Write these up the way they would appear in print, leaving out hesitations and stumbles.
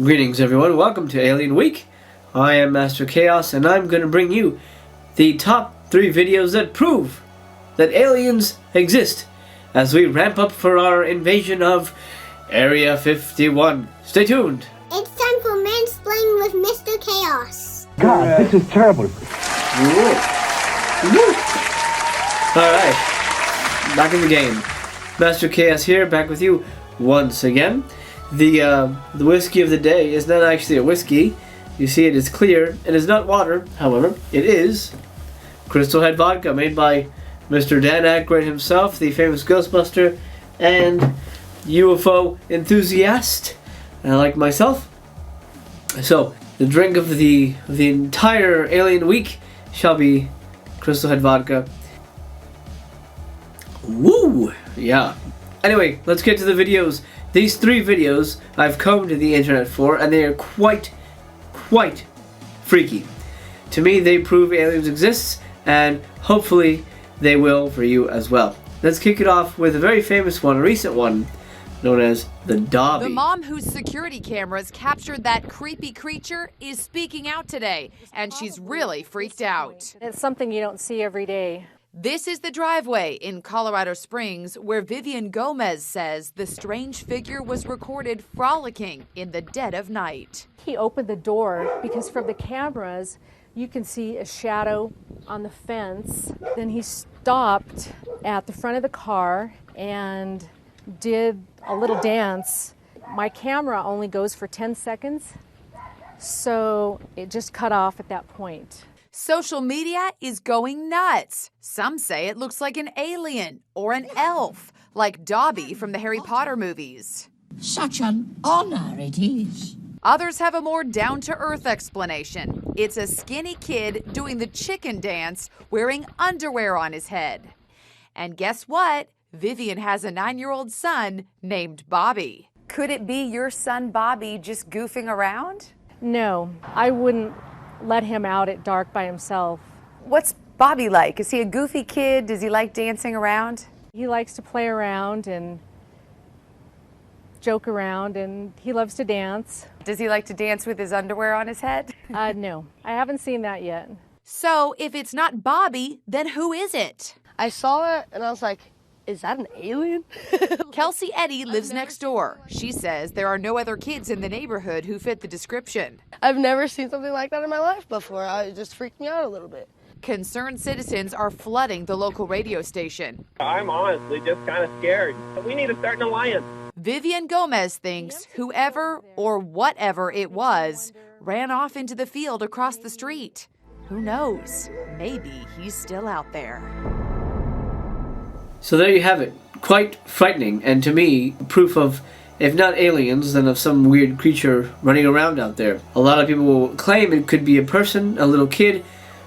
Greetings everyone, welcome to Alien Week. I am Master Chaos and I'm going to bring you the top 3 videos that prove that aliens exist as we ramp up for our invasion of Area 51. Stay tuned. It's time for Mansplaining with Mr. Chaos. God, this is terrible. Alright, back in the game. Master Chaos here, back with you once again. The whiskey of the day is not actually a whiskey. You see it is clear. It is not water, however. It is Crystal Head Vodka made by Mr. Dan Aykroyd himself, the famous Ghostbuster and UFO enthusiast, like myself. So, the drink of the entire Alien Week shall be Crystal Head Vodka. Woo! Yeah. Anyway, let's get to the videos. These 3 videos I've combed the internet for, and they are quite freaky. To me, they prove aliens exist, and hopefully they will for you as well. Let's kick it off with a very famous one, a recent one, known as the Dobby. The mom whose security cameras captured that creepy creature is speaking out today, and she's really freaked out. It's something you don't see every day. This is the driveway in Colorado Springs where Vivian Gomez says the strange figure was recorded frolicking in the dead of night. He opened the door because from the cameras you can see a shadow on the fence. Then he stopped at the front of the car and did a little dance. My camera only goes for 10 seconds, so it just cut off at that point. Social media is going nuts. Some say it looks like an alien or an elf, like Dobby from the Harry Potter movies. Such an honor it is. Others have a more down-to-earth explanation. It's a skinny kid doing the chicken dance wearing underwear on his head. And guess what? Vivian has a 9-year-old son named Bobby. Could it be your son Bobby just goofing around? No, I wouldn't let him out at dark by himself. What's Bobby like? Is he a goofy kid? Does he like dancing around? He likes to play around and joke around, and he loves to dance. Does he like to dance with his underwear on his head? No, I haven't seen that yet. So if it's not Bobby, then who is it? I saw it and I was like, is that an alien? Kelsey Eddy lives next door. She says there are no other kids in the neighborhood who fit the description. I've never seen something like that in my life before. It just freaked me out a little bit. Concerned citizens are flooding the local radio station. I'm honestly just kind of scared. We need to start an alliance. Vivian Gomez thinks whoever or whatever it was ran off into the field across the street. Who knows? Maybe he's still out there. So there you have it. Quite frightening, and to me, proof of, if not aliens, then of some weird creature running around out there. A lot of people will claim it could be a person, a little kid,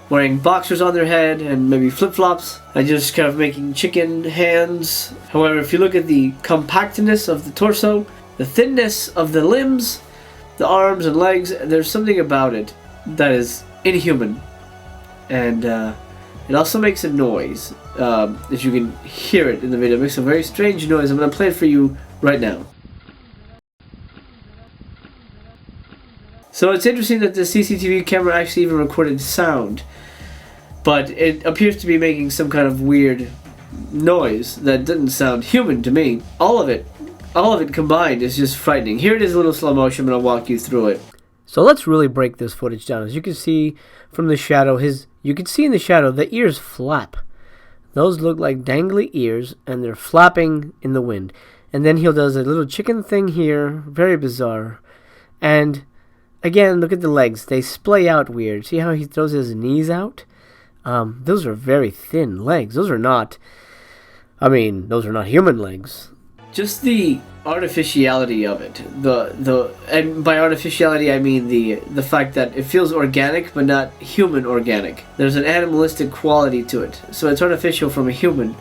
wearing boxers on their head and maybe flip-flops, and just kind of making chicken hands. However, if you look at the compactness of the torso, the thinness of the limbs, the arms and legs, there's something about it that is inhuman. And it also makes a noise. If you can hear it in the video, it makes a very strange noise. I'm going to play it for you right now. So it's interesting that the CCTV camera actually even recorded sound, but it appears to be making some kind of weird noise that didn't sound human to me. All of it combined is just frightening. Here it is, a little slow motion, but I'll walk you through it. So let's really break this footage down. As you can see from the shadow, you can see in the shadow the ears flap. Those look like dangly ears, and they're flapping in the wind. And then he does a little chicken thing here, very bizarre. And again, look at the legs. They splay out weird. See how he throws his knees out? Those are very thin legs. Those are not human legs. Just the artificiality of it. And by artificiality I mean the fact that it feels organic but not human organic. There's an animalistic quality to it. So it's artificial from a human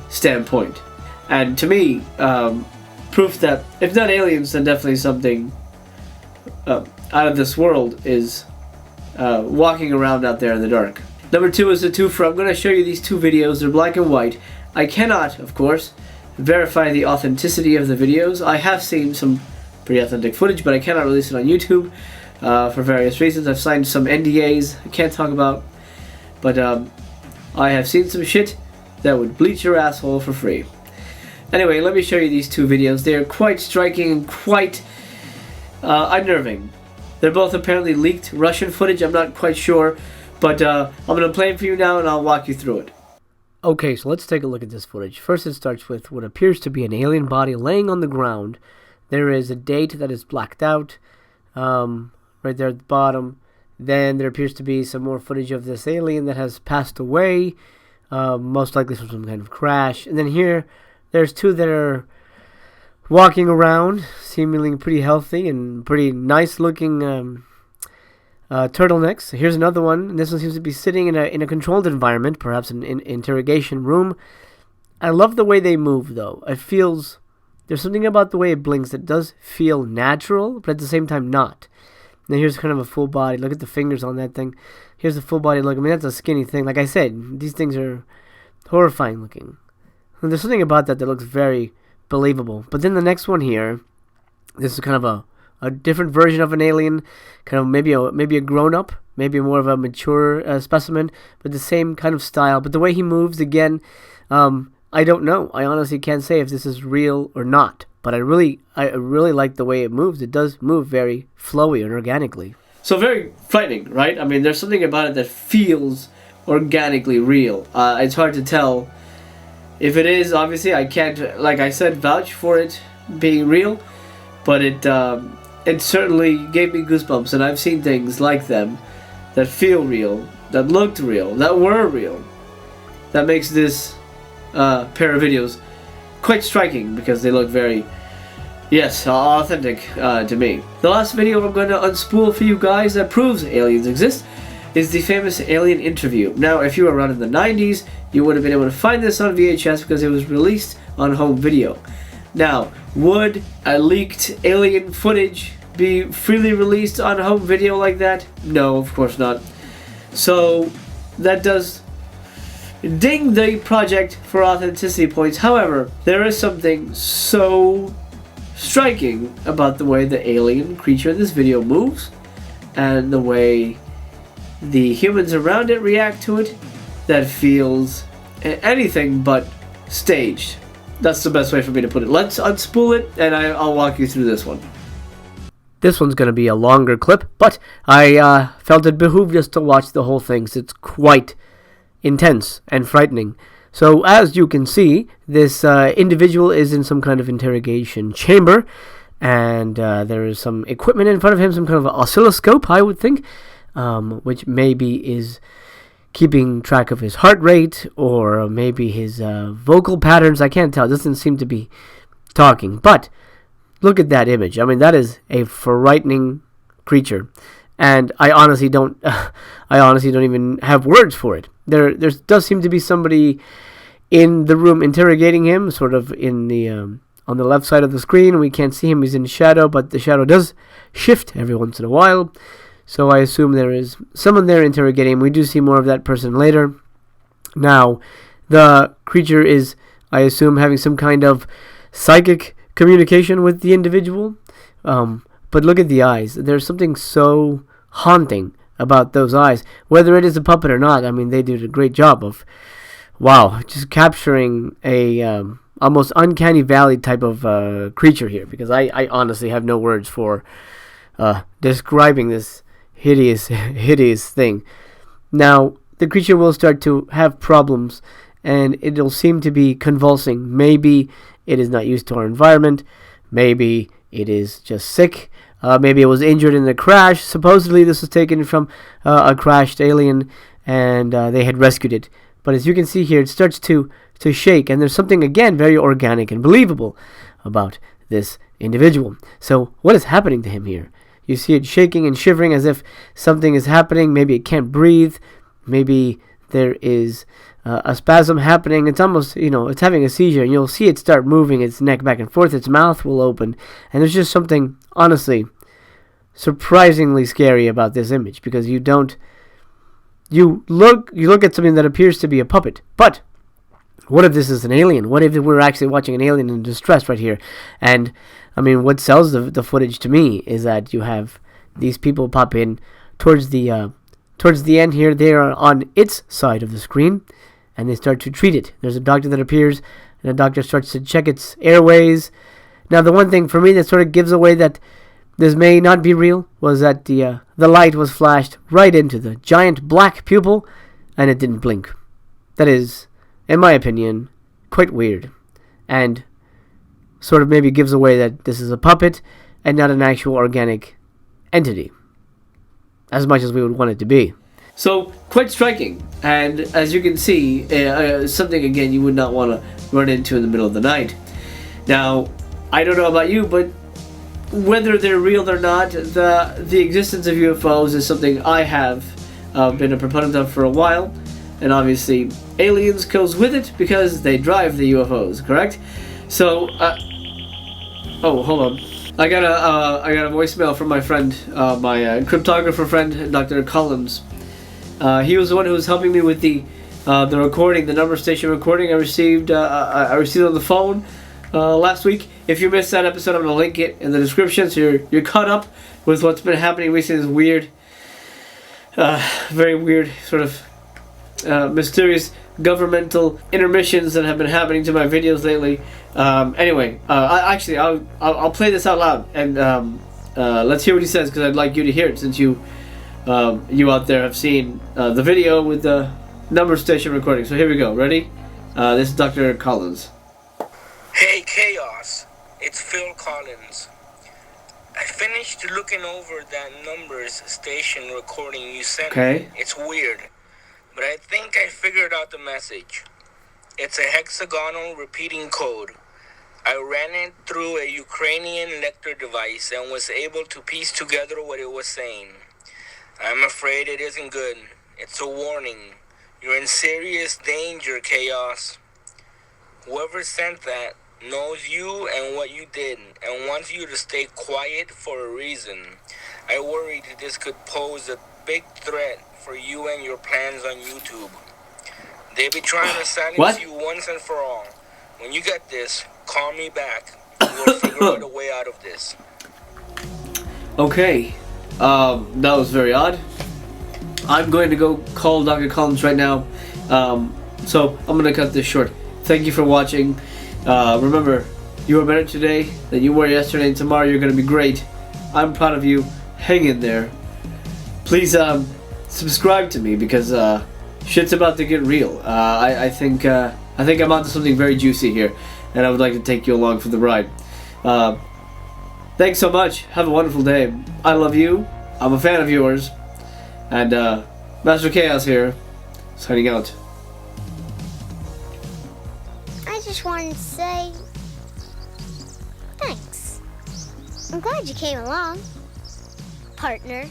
standpoint. And to me, proof that if not aliens, then definitely something out of this world is walking around out there in the dark. Number 2 is the twofer. I'm going to show you these 2 videos. They're black and white. I cannot, of course, verify the authenticity of the videos. I have seen some pretty authentic footage, but I cannot release it on YouTube for various reasons. I've signed some NDAs I can't talk about, but I have seen some shit that would bleach your asshole for free. Anyway, let me show you these two videos. They are quite striking and quite unnerving. They're both apparently leaked Russian footage. I'm not quite sure, but I'm going to play it for you now and I'll walk you through it. Okay, so let's take a look at this footage. First, it starts with what appears to be an alien body laying on the ground. There is a date that is blacked out right there at the bottom. Then there appears to be some more footage of this alien that has passed away, most likely from some kind of crash. And then here, there's two that are walking around, seemingly pretty healthy and pretty nice looking turtlenecks. Here's another one, and this one seems to be sitting in a controlled environment, perhaps an interrogation room. I love the way they move, though. It feels, there's something about the way it blinks that does feel natural, but at the same time not. Now here's kind of a full body. Look at the fingers on that thing. Here's the full body look. I mean, that's a skinny thing. Like I said, these things are horrifying looking. And there's something about that looks very believable. But then the next one here, this is kind of a different version of an alien, kind of maybe a grown-up, maybe more of a mature specimen, but the same kind of style. But the way he moves, again, I don't know. I honestly can't say if this is real or not. But I really like the way it moves. It does move very flowy and organically. So very frightening, right? I mean, there's something about it that feels organically real. It's hard to tell if it is. Obviously, I can't, like I said, vouch for it being real. But it certainly gave me goosebumps. And I've seen things like them that feel real, that looked real, that were real. That makes this pair of videos quite striking because they look very, yes, authentic to me. The last video I'm going to unspool for you guys that proves aliens exist is the famous alien interview. Now, if you were around in the 90s, you would have been able to find this on VHS because it was released on home video. Now, would a leaked alien footage be freely released on home video like that? No, of course not. So, that does ding the project for authenticity points. However, there is something so striking about the way the alien creature in this video moves and the way the humans around it react to it that feels anything but staged. That's the best way for me to put it. Let's unspool it and I'll walk you through this one. This one's going to be a longer clip, but I felt it behooved us to watch the whole thing since it's quite intense and frightening. So as you can see, this individual is in some kind of interrogation chamber, and there is some equipment in front of him, some kind of oscilloscope, I would think, which maybe is keeping track of his heart rate or maybe his vocal patterns. I can't tell. It doesn't seem to be talking. But look at that image. I mean, that is a frightening creature, and I honestly don't even have words for it. There does seem to be somebody in the room interrogating him, sort of in the on the left side of the screen. We can't see him; he's in shadow, but the shadow does shift every once in a while. So I assume there is someone there interrogating him. We do see more of that person later. Now, the creature is, I assume, having some kind of psychic communication with the individual. But look at the eyes. There's something so haunting about those eyes. Whether it is a puppet or not, I mean, they did a great job of, wow, just capturing a almost uncanny valley type of creature here. Because I honestly have no words for describing this hideous thing. Now, the creature will start to have problems, and it'll seem to be convulsing. Maybe it is not used to our environment. Maybe it is just sick. Maybe it was injured in the crash. Supposedly, this was taken from a crashed alien, and they had rescued it. But as you can see here, it starts to shake, and there's something, again, very organic and believable about this individual. So, what is happening to him here? You see it shaking and shivering as if something is happening. Maybe it can't breathe. Maybe there is a spasm happening. It's almost, it's having a seizure. And you'll see it start moving its neck back and forth. Its mouth will open. And there's just something, honestly, surprisingly scary about this image. Because you look at something that appears to be a puppet. But what if this is an alien? What if we're actually watching an alien in distress right here? And I mean, what sells the footage to me is that you have these people pop in towards the end here. They are on its side of the screen, and they start to treat it. There's a doctor that appears, and the doctor starts to check its airways. Now, the one thing for me that sort of gives away that this may not be real was that the light was flashed right into the giant black pupil, and it didn't blink. That is, in my opinion, quite weird, and sort of maybe gives away that this is a puppet and not an actual organic entity, as much as we would want it to be. So, quite striking, and as you can see, something again you would not want to run into in the middle of the night. Now, I don't know about you, but whether they're real or not, the existence of UFOs is something I have been a proponent of for a while, and obviously aliens goes with it because they drive the UFOs, correct? So, oh, hold on. I got a voicemail from my friend, my cryptographer friend, Dr. Collins. He was the one who was helping me with the recording, the number station recording I received on the phone last week. If you missed that episode, I'm going to link it in the description so you're caught up with what's been happening recently. This weird, very weird sort of mysterious governmental intermissions that have been happening to my videos lately. Anyway, I'll play this out loud and let's hear what he says, because I'd like you to hear it since you out there have seen the video with the number station recording. So here we go. Ready? This is Dr. Collins. Hey Chaos, it's Phil Collins. I finished looking over that numbers station recording you sent me. It's weird, but I think I figured out the message. It's a hexagonal repeating code. I ran it through a Ukrainian lector device and was able to piece together what it was saying. I'm afraid it isn't good. It's a warning. You're in serious danger, Chaos. Whoever sent that knows you and what you did and wants you to stay quiet for a reason. I worried that this could pose a big threat for you and your plans on YouTube. They be trying to silence you once and for all. When you get this, call me back. We'll figure out a way out of this. Okay. That was very odd. I'm going to go call Dr. Collins right now. So I'm going to cut this short. Thank you for watching. Remember, you are better today than you were yesterday, and tomorrow you're going to be great. I'm proud of you. Hang in there. Please subscribe to me, because shit's about to get real. I think I'm onto something very juicy here, and I would like to take you along for the ride. Thanks so much. Have a wonderful day. I love you. I'm a fan of yours. And Master Chaos here, signing out. I just wanted to say thanks. I'm glad you came along, partner.